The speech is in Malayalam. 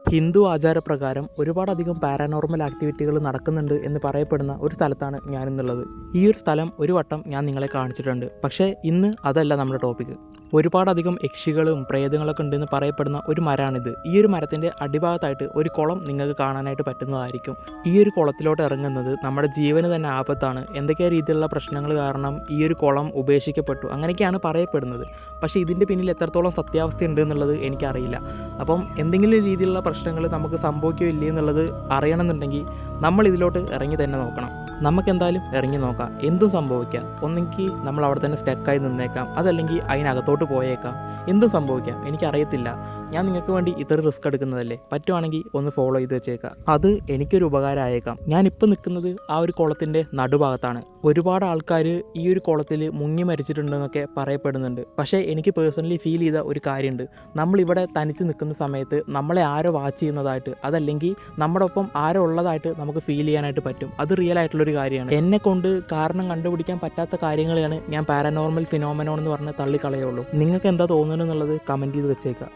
ഹിന്ദു ആചാരപ്രകാരം ഒരുപാടധികം പാരാനോർമൽ ആക്ടിവിറ്റികൾ നടക്കുന്നുണ്ട് എന്ന് പറയപ്പെടുന്ന ഒരു സ്ഥലത്താണ് ഞാനിന്നുള്ളത്. ഈ ഒരു സ്ഥലം ഒരു വട്ടം ഞാൻ നിങ്ങളെ കാണിച്ചിട്ടുണ്ട്. പക്ഷേ ഇന്ന് അതല്ല നമ്മുടെ ടോപ്പിക്ക്. ഒരുപാടധികം യക്ഷികളും പ്രേതങ്ങളൊക്കെ ഉണ്ടെന്ന് പറയപ്പെടുന്ന ഒരു മരമാണിത്. ഈ ഒരു മരത്തിൻ്റെ അടിഭാഗത്തായിട്ട് ഒരു കുളം നിങ്ങൾക്ക് കാണാനായിട്ട് പറ്റുന്നതായിരിക്കും. ഈ ഒരു കുളത്തിലോട്ട് ഇറങ്ങുന്നത് നമ്മുടെ ജീവന് തന്നെ ആപത്താണ്. എന്തൊക്കെ രീതിയിലുള്ള പ്രശ്നങ്ങൾ കാരണം ഈ ഒരു കുളം ഉപേക്ഷിക്കപ്പെട്ടു, അങ്ങനെയൊക്കെയാണ് പറയപ്പെടുന്നത്. പക്ഷേ ഇതിൻ്റെ പിന്നിൽ എത്രത്തോളം സത്യാവസ്ഥ ഉണ്ട് എന്നുള്ളത് എനിക്കറിയില്ല. അപ്പം എന്തെങ്കിലും രീതിയിലുള്ള പ്രശ്നങ്ങൾ നമുക്ക് സംഭവിക്കുകയോ ഇല്ലേ എന്നുള്ളത് അറിയണമെന്നുണ്ടെങ്കിൽ നമ്മൾ ഇതിലോട്ട് ഇറങ്ങി തന്നെ നോക്കണം. നമുക്കെന്തായാലും ഇറങ്ങി നോക്കാം, എന്തും സംഭവിക്കാം. ഒന്നെങ്കിൽ നമ്മൾ അവിടെ തന്നെ സ്റ്റക്കായി നിന്നേക്കാം, അതല്ലെങ്കിൽ അതിനകത്തോട്ട് പോയേക്കാം. എന്തും സംഭവിക്കാം, എനിക്കറിയത്തില്ല. ഞാൻ നിങ്ങൾക്ക് വേണ്ടി ഇത്ര റിസ്ക് എടുക്കുന്നതല്ലേ, പറ്റുവാണെങ്കിൽ ഒന്ന് ഫോളോ ചെയ്ത് വെച്ചേക്കാം. അത് എനിക്കൊരു ഉപകാരമായേക്കാം. ഞാനിപ്പോൾ നിൽക്കുന്നത് ആ ഒരു കുളത്തിൻ്റെ നടുഭാഗത്താണ്. ഒരുപാട് ആൾക്കാർ ഈ ഒരു കുളത്തിൽ മുങ്ങി മരിച്ചിട്ടുണ്ടെന്നൊക്കെ പറയപ്പെടുന്നുണ്ട്. പക്ഷേ എനിക്ക് പേഴ്സണലി ഫീൽ ചെയ്ത ഒരു കാര്യമുണ്ട്. നമ്മളിവിടെ തനിച്ച് നിൽക്കുന്ന സമയത്ത് നമ്മളെ ആരോ വാച്ച് ചെയ്യുന്നതായിട്ട്, അതല്ലെങ്കിൽ നമ്മുടെ ഒപ്പം ആരോ ഉള്ളതായിട്ട് നമുക്ക് ഫീൽ ചെയ്യാനായിട്ട് പറ്റും. അത് റിയൽ ആയിട്ടുള്ളൊരു കാര്യമാണ്. എന്നെ കൊണ്ട് കാരണം കണ്ടുപിടിക്കാൻ പറ്റാത്ത കാര്യങ്ങളെയാണ് ഞാൻ പാരാനോർമൽ ഫിനോമെനോൺ എന്ന് പറഞ്ഞ് തള്ളിക്കളയുള്ളൂ. നിങ്ങൾക്ക് എന്താ തോന്നുന്നത് എന്നുള്ളത് കമൻറ്റ് ചെയ്ത് വെച്ചേക്കാം.